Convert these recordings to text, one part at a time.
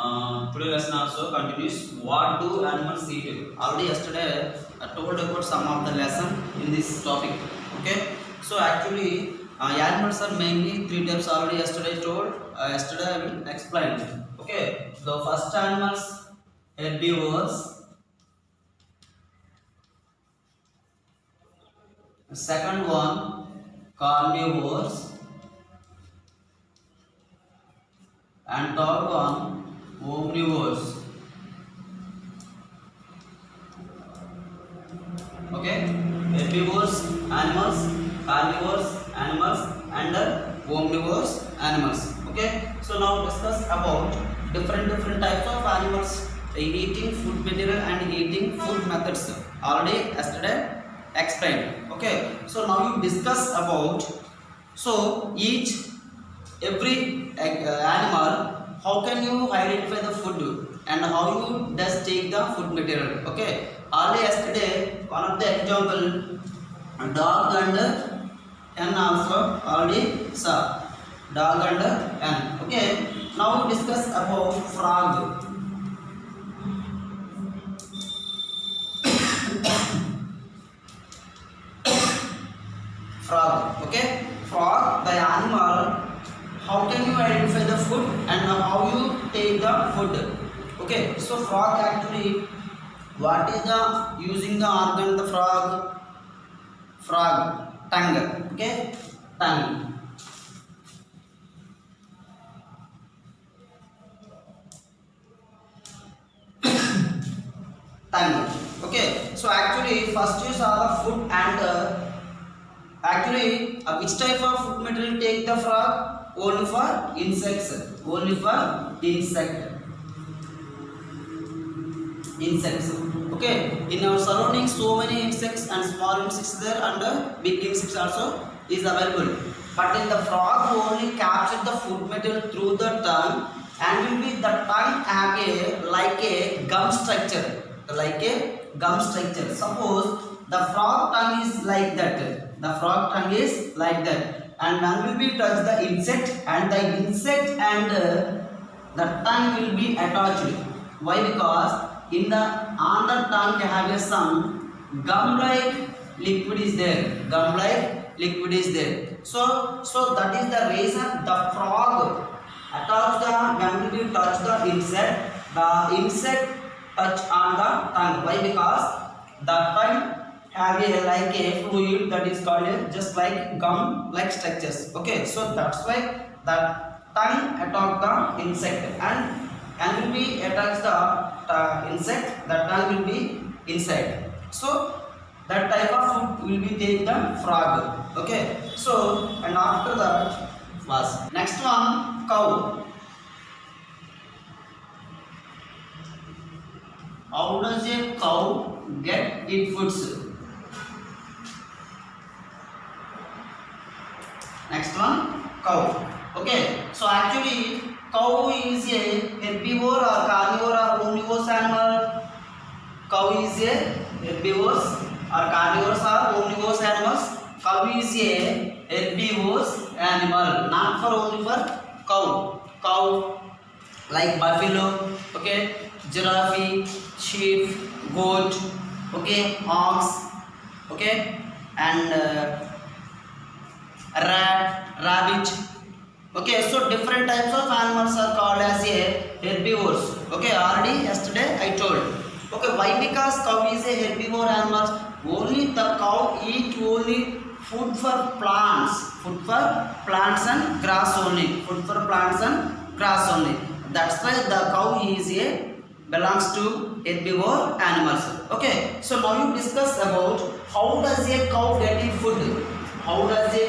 Today lesson also continues. What do animals eat? Already yesterday I told about some of the lesson in this topic. Okay. So actually, animals are mainly three types. Already yesterday told. Yesterday I will explain. Okay. The first animals herbivores. Second one carnivores, and third one omnivores. Okay, herbivores animals, carnivores animals, and omnivores animals. Okay, so now discuss about different types of animals eating food material and eating food methods. Already yesterday explained. Okay, so now you discuss about every animal, how can you identify the food and how you does take the food material. Okay, earlier yesterday one of the example, dog and hen also already saw, dog and hen. Okay, now we discuss about frog. Frog. Okay, frog, the animal, how can you identify the food and how you take the food. Okay, so frog actually, what is the using the organ, the frog tongue. Okay, tongue. Tongue. Okay, so actually first you saw the food and actually, which type of food material take the frog? Only for insects. Only for insects. Okay. In our surroundings, so many insects and small insects there, and big insects also is available. But in the frog, only capture the food material through the tongue, and will be the tongue have a gum structure. Suppose the frog tongue is like that. And when will be touch the insect and the tongue will be attached. Why? Because in the on the tongue they have some gum-like liquid is there. So that is the reason the frog attach when will be touch the insect touch on the tongue. Why? Because the tongue have a fluid that is called just like gum like structures. Okay, so that's why the tongue attack the insect and will be attacks the insect, the tongue will be inside. So that type of food will be take the frog. Okay, so and after that was next one, cow. How does a cow get its foods? Next one, cow. Okay, so actually cow is a herbivore or carnivore or omnivorous animal. Cow is a herbivores or carnivores or omnivorous animals. Cow is a herbivorous animal, not for only for cow. Cow like buffalo, okay, giraffe, sheep, goat, okay, ox, okay, and rabbit. Okay, so different types of animals are called as a herbivores. Okay, already yesterday I told. Okay, why? Because cow is a herbivore animal. Only the cow eat only food for plants and grass only. That's why the cow is belongs to herbivore animals. Okay, so now you discuss about how does a cow get its food. Already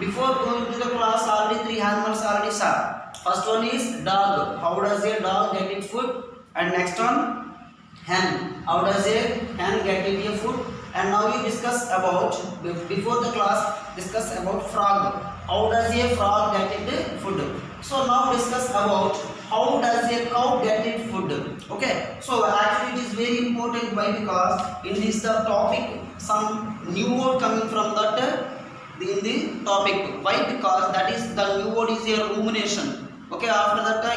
before going to the class, already three animals already saw. First one is dog. How does a dog get its food? And next one, hen. How does a hen get its food? And now you discuss about, before the class, discuss about frog. How does a frog get its food? So now discuss about how does a cow get its food. Okay, so actually it is very important. Why? Because in this the topic some new word coming from that in the topic. Why? Because that is the new word is a rumination. Okay, after that I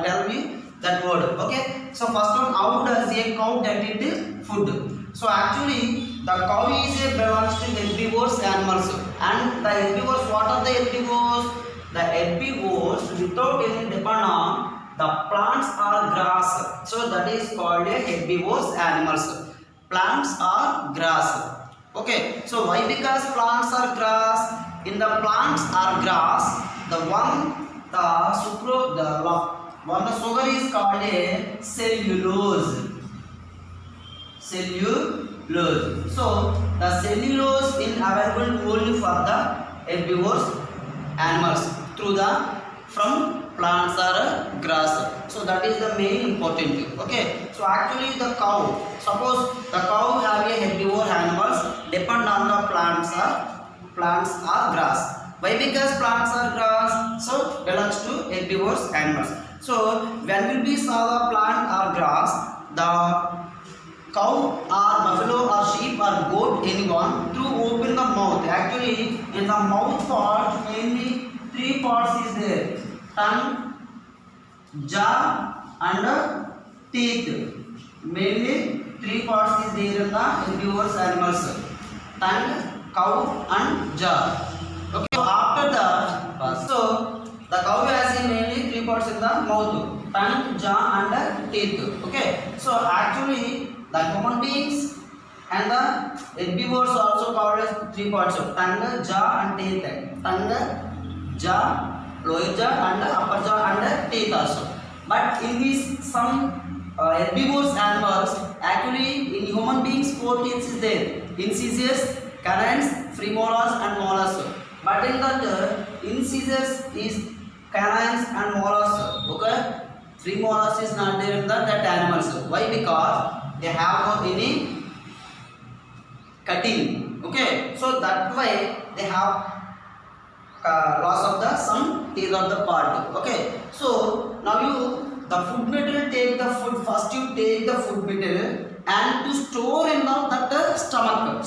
tell you that word. Okay, so first one, how does a cow get it food? So actually the cow is a belongs to herbivores animals, and the herbivores, what are the herbivores? The herbivores without any depend on the plants or grass, so that is called a herbivores animals. Plants or grass. Okay, so why? Because plants are grass. In the plants or grass, the sugar is called a cellulose. Cellulose. So the cellulose is available only for the herbivores animals through the from plants or grass. So that is the main important thing. Okay, so actually the cow, suppose the cow have a herbivore animals depend on the plants or grass. Why? Because plants are grass, so belongs to herbivores animals. So when we saw the plant or grass, the cow or buffalo or sheep or goat, anyone, to open the mouth. Actually in the mouth part mainly three parts is there: tongue, jaw and teeth. Mainly three parts is there in the herbivores animals: tongue, cow and jaw. Okay, so after that, so the cow has mainly three parts in the mouth: tongue, jaw and teeth. Okay, so actually the human beings and the herbivores also called as three parts of tongue, jaw and teeth. Tongue, jaw, lower jaw and upper jaw and teeth also. But in these some herbivores animals, actually in human beings four teeth is there: incisors, canines, premolars and molars. But in that incisors is canines and molars. Okay, premolars is not there in that animals. Why? Because they have no any cutting. Okay, so that way they have loss of the some teeth of the part. Okay, so now you the food material, take the food first, you take the food material and to store in that stomach,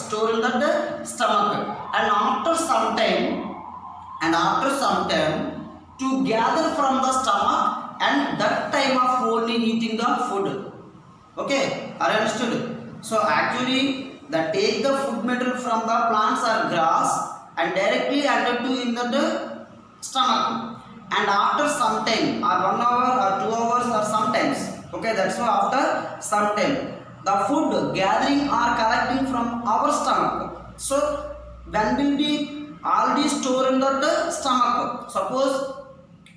and after some time to gather from the stomach, and that time of only eating the food. Okay, are you understood? So actually take the food material from the plants or grass and directly enter to in the stomach, and after some time or 1 hour or 2 hours or sometimes, okay, that's why after some time the food gathering or collecting from our stomach. So when will be already stored in the stomach, suppose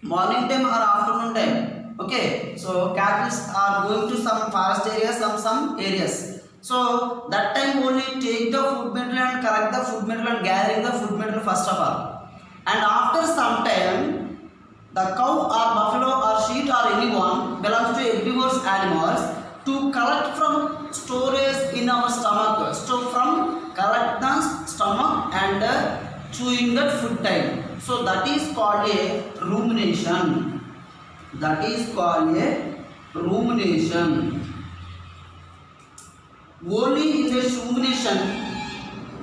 morning time or afternoon time. Okay, so cattle are going to some forest areas, some areas. So that time only take the food material and collect the food material and gathering the food material first of all. And after some time, the cow or buffalo or sheep or anyone belongs to herbivores animals to collect from storage in our stomach. So from collect the stomach and chewing that food time. So that is called a rumination. That is called a rumination. Only in the rumination,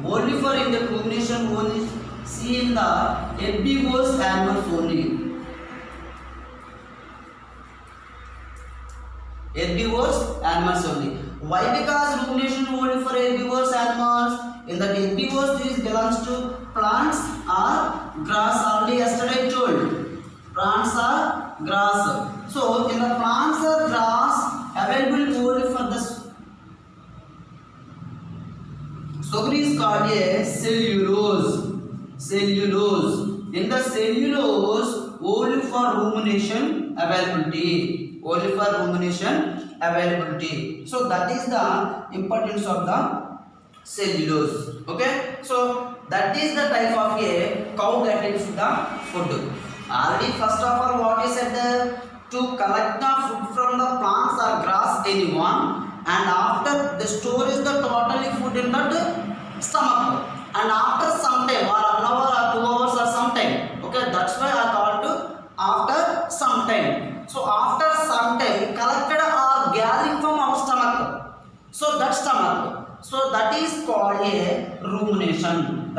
only for in the rumination, only see in the herbivores animals only. Herbivores animals only. Why? Because rumination only for herbivores animals. In the herbivores, this belongs to plants or grass. Already yesterday I told, plants or grass. So in the plants or grass available only for the sugar is called a cellulose. In the cellulose only for rumination availability. So that is the importance of the cellulose. Okay, so that is the type of a cow that eats the food. Already first of all what is said, to collect the food from the plants or grass anyone, and after the storage the totally food in that stomach, and after some time or 1 hour or 2 hours or some time. Okay, that's why I called after some time. So after some time collected or gathering from our stomach, so that stomach, so that is called a rumination.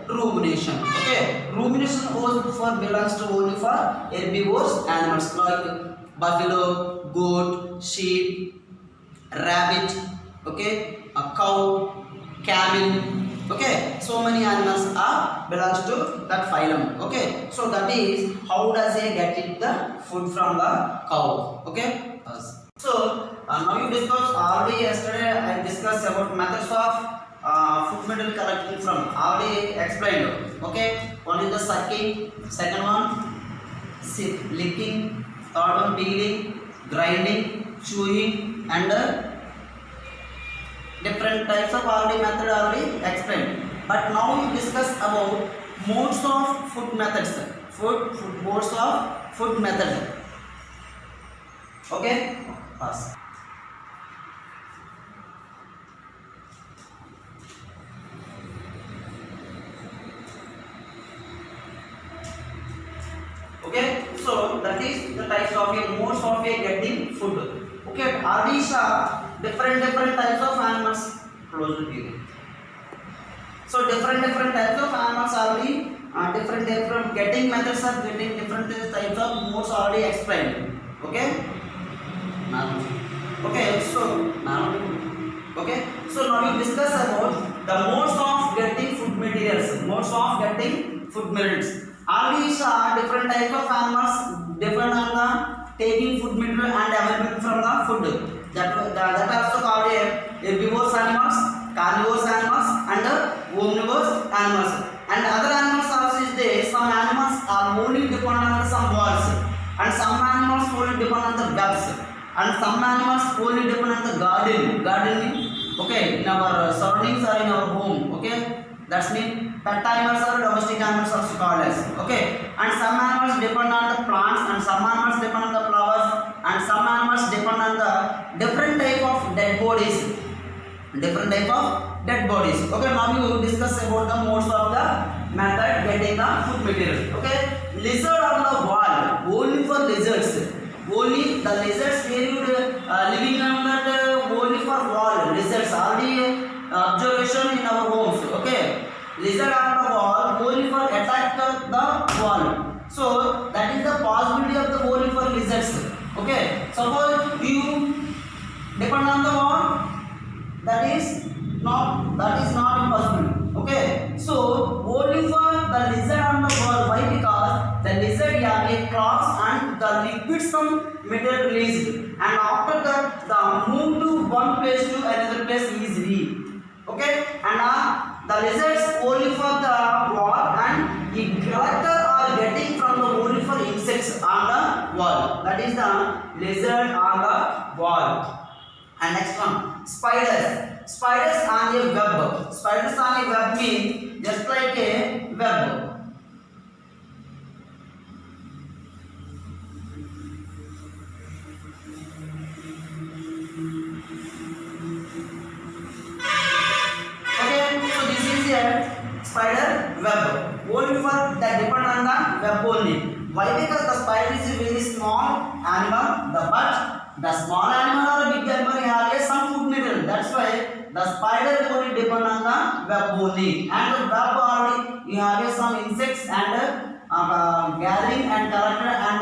rumination. Okay, rumination belongs to only for herbivorous animals like buffalo, goat, sheep, rabbit, okay, a cow, camel, okay, so many animals are belongs to that phylum. Okay, so that is how does he get it the food from the cow. Okay, so now you discuss already yesterday I discussed about methods of food material collecting from, already explained. Okay, one is the sucking, second one licking, third one peeling, grinding, chewing, and different types of already method already explained. But now we discuss about modes of food methods. Modes of food method. Okay, pass. Okay, so that is the types of modes of getting food. Okay, all these are different types of animals close to you. So different types of animals already different getting methods are getting different types of modes already explained. Okay. Okay. So now we discuss about the modes of getting food materials. Modes of getting food materials. All these are different types of animals depend on the taking food material and available from the food. That also called herbivorous animals, carnivorous animals, and omnivorous animals. And other animals also is there. Some animals are only dependent on some walls, and some animals only depend on the webs, and some animals only depend on the gardening. Okay, in our surroundings or in our home. Okay. That's mean pet animals or domestic animals also called as. Okay, and some animals depend on the plants, and some animals depend on the flowers, and some animals depend on the different type of dead bodies. Okay, now we will discuss about the modes of the method getting the food material. Okay, lizard on the wall, only for lizards. Only the lizards where you living on that only for wall lizards. Already observation in our homes. Okay, lizard on the wall only for attack the wall. So that is the possibility of the only for lizards. Okay, suppose you depend on the wall, that is not impossible. Okay, so only for the lizard on the wall. Why? Because the lizard have a claws and the liquid some material released, and after that the move to one place to another place easily. Okay, and the lizards only for the wall, and the character are getting from the only for insects on the wall. That is the lizard on the wall. And next one, spiders on a web. Spiders on a web means just like a web. Spider web only for that depend on the web only. Why? Because the spider is a very small animal, but the small animal or big animal have some food material. That's why the spider only depend on the web only. And the web already you have some insects and gathering and collected and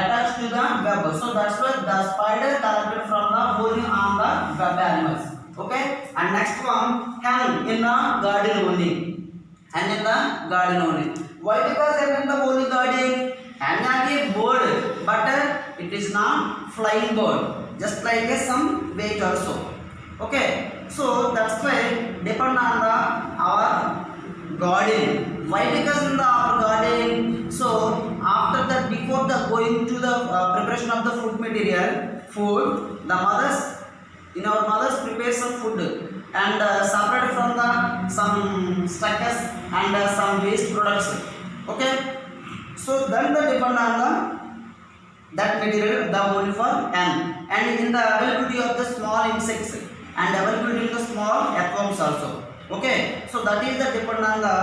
attached to the web. So that's why the spider collected from the only on the web animals. Okay, and next one, hang in the garden only. Hang in the garden only. Why? Because hang in the only garden, hang a bird, but it is not flying bird, just like some weight also. Okay, so that's why depend on our garden. Why? Because in our garden, so after that, before the going to the preparation of the food material, the mothers. In our mothers prepare some food and separate from the some structures and some waste products. Okay, so then the depend on the that material the only for and in the availability of the small insects and availability of the small earthworms also. Okay, so that is the depend on the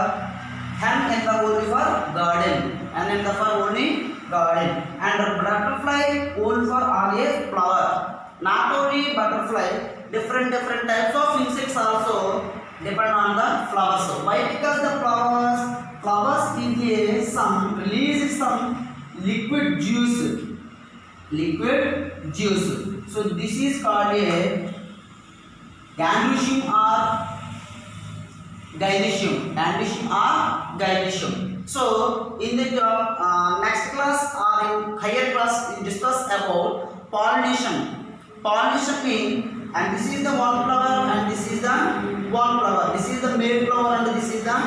hen in the only for garden and in the for only garden and butterfly only for all a flower. Not only butterfly, different types of insects also depend on the flowers. Why? Because the flowers is some release some liquid juice. So this is called a ganoecium or gynoecium. So in the next class or in higher class we discuss about pollination. Pollination means, and this is the one flower and this is the one flower. This is the male flower and this is the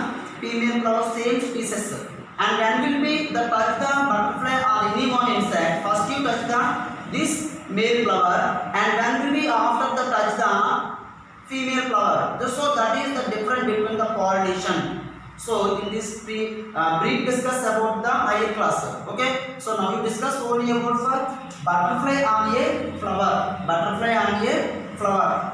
female flower, same species. And when will be the touch the butterfly or any one insect, first you touch the this male flower and when will be after the touch the female flower. So that is the difference between the pollination. So in this brief discuss about the higher class. Okay. So now we discuss only about for butterfly on a flower.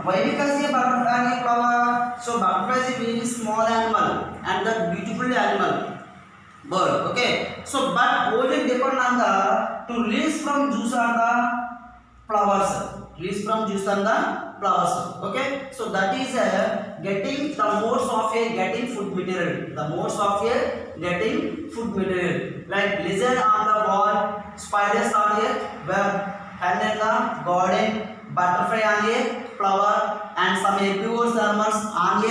Why? Because a butterfly on a flower. So butterfly is a very small animal and the beautiful animal bird. Okay. So but only depend on the to release from juice on the flowers. Okay, so that is getting the modes of a getting food material. Like lizard on the wall, spiders on a web, hen in the garden, butterfly on a flower, and some herbivores animals on a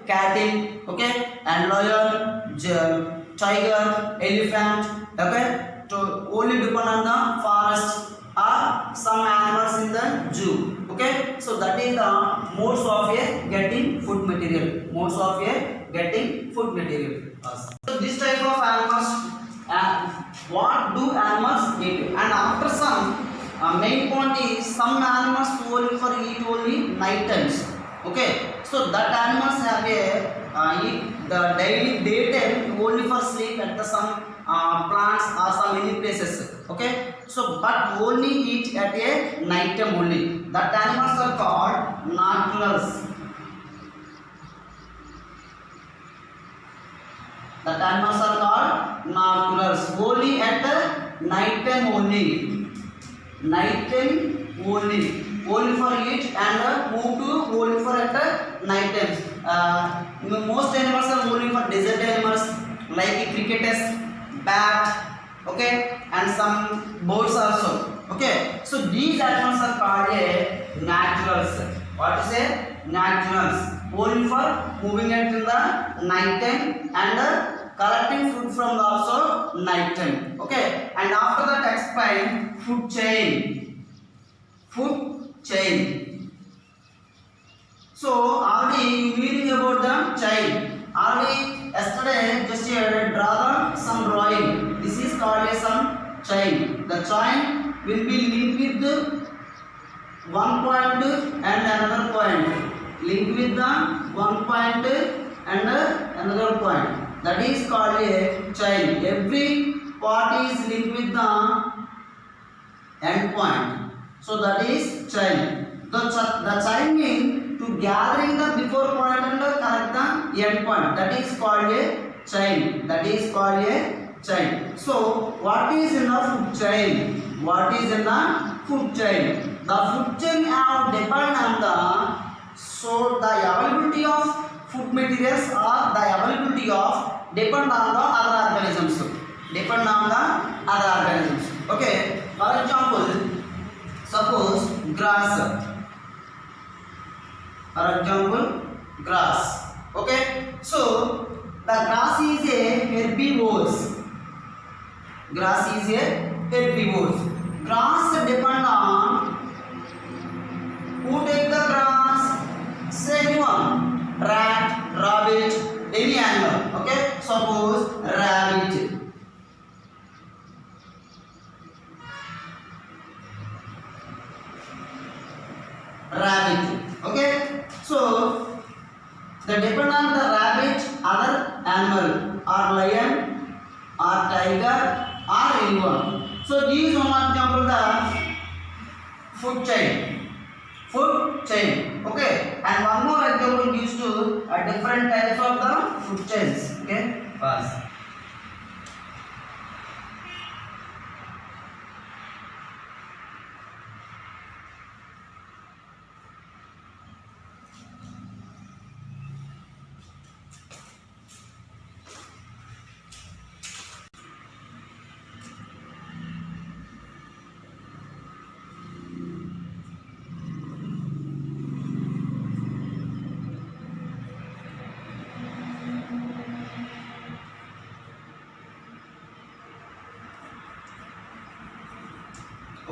cattle. Okay, and lion, tiger, elephant. Okay, to only depend on the forest. Or some animals in the zoo. Okay, so that is the modes of a getting food material. So this type of animals, what do animals eat? And after some main point is some animals only eat only night times. Okay, so that animals have a eat the daily daytime only for sleep at the some plants or some many places. Okay, so but only eat at a night time only. That animals are called nocturnals. Only at the night time only. Only for eat and move to only for at the night times. Most animals are only for desert animals like crickets, bat. Okay, and some birds also. Okay, so these animals are called a naturals. What is a naturals? Only for moving at in the night time and collecting food from the also night time. Okay, and after that explain food chain. So already reading about the chain. Already yesterday just draw some drawing. This is called as some chain. The chain will be linked with one point and another point. Linked with the one point and another point. That is called a chain. Every part is linked with the end point. So that is chain. The chain means to gathering the before point and connect the end point. That is called a chain. So what is in a food chain? The food chain are depend on the availability of food materials or the availability of depend on the other organisms. Okay. For example, suppose grass. Okay, so the grass is a herbivores. Grass depend on who take the grass. Say anyone, rat, rabbit, any animal. Okay, suppose rabbit. Okay, so the depend on the rabbit, other animal, or lion, or tiger, or anyone. So these one example the food chain. Okay, and one more example gives to different types of the food chains. Okay, pass.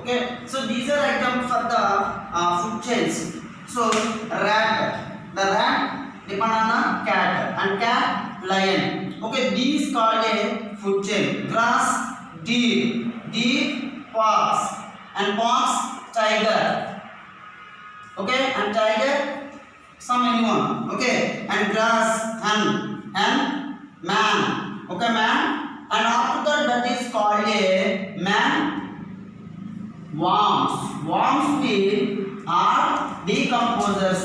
Okay, so these are examples for the food chains. So rat, the rat depend on the cat, and cat lion. Okay, these called a food chain. Grass, deer, deer fox, and fox tiger. Okay, and tiger some anyone. Okay, and grass and man. Okay, man, and after that is called a man. Worms. Worms are decomposers.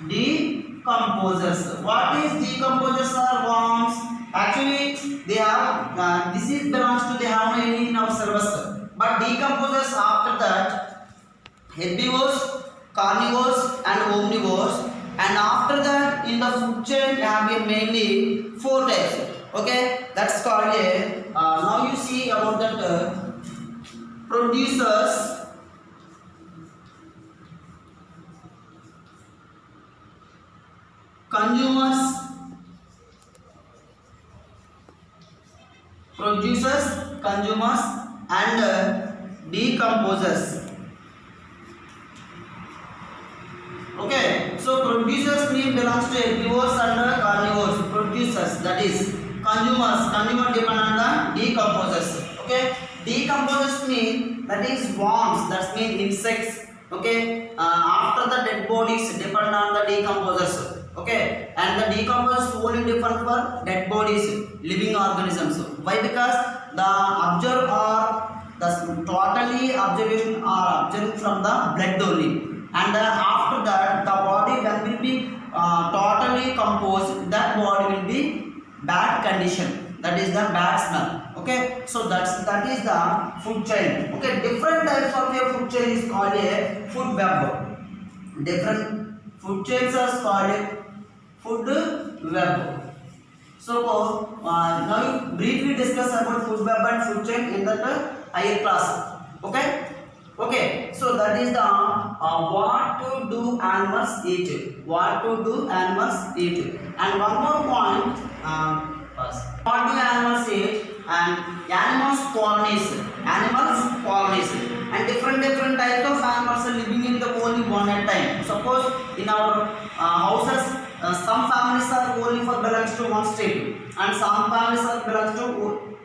Decomposers. What is decomposers or worms? Actually, they have this is belongs to they have no any in our syllabus. But decomposers after that herbivores, carnivores, and omnivores. And after that, in the food chain, we have mainly 4 types. Okay, that's called a. Now you see about that. Producers, consumers, and decomposers. Okay, so producers mean belongs to herbivores and carnivores. Producers, that is consumers. Consumer depend on the decomposers. Okay. Decomposers mean that is worms, that mean insects. Okay, after the dead bodies depend on the decomposers. Okay, and the decomposers only different for dead bodies, living organisms. Why? Because the observe or the totally observation are observed from the blood only, and after that the body when will be totally composed, that body will be bad condition. That is the bad smell. Okay, so that is the food chain. Okay, different types of a food chain is called a food web. Different food chains are called a food web. So now you briefly discuss about food web and food chain in that higher class. Okay, so that is the what to do animals eat. What to do animals eat. And one more point. What do animals eat? And animals colonies, and different types of animals are living in the only one at time. Suppose in our houses, some families are only for belongs to one state, and some families are belongs to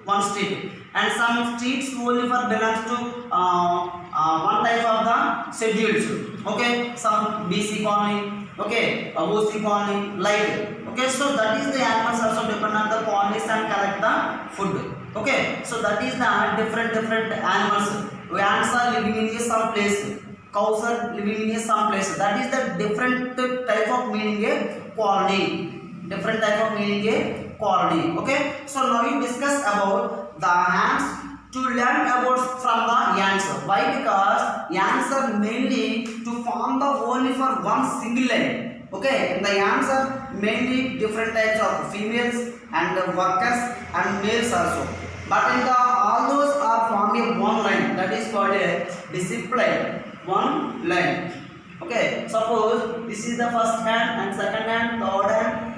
one state, and some streets only for belongs to one type of the schedules. Okay, some BC colony, okay, OC colony, like. Okay, so that is the animals also depend on the colonies and collect the food. Okay, so that is the different animals. Ants are living in some place, cows are living in some place. That is the different type of meaning a colony. Different type of meaning a colony. Okay, so now we discuss about the ants to learn about from the ants. Why? Because ants are mainly to form the only for one single line. Okay, and the ants are mainly different types of females and workers and males also. But in the all those are forming one line, that is called a discipline. One line. Okay, suppose this is the first hand and second hand, third hand,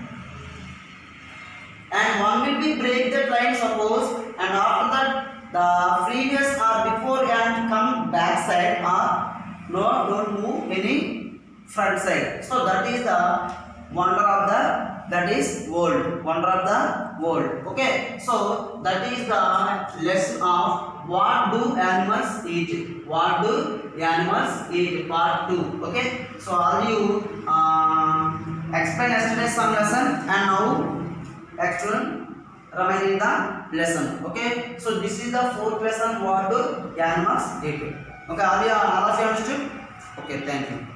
and one will be break that line. Suppose, and after that the previous or before hand come back side or no, don't move any front side. So that is the wonder of the wonder of the world. Okay, so that is the lesson of what do animals eat. What do animals eat, part 2. Okay, so all you explain yesterday some lesson, and now explain remaining the lesson. Okay, so this is the 4th lesson, what do animals eat. Okay, all of you understood? Okay, thank you.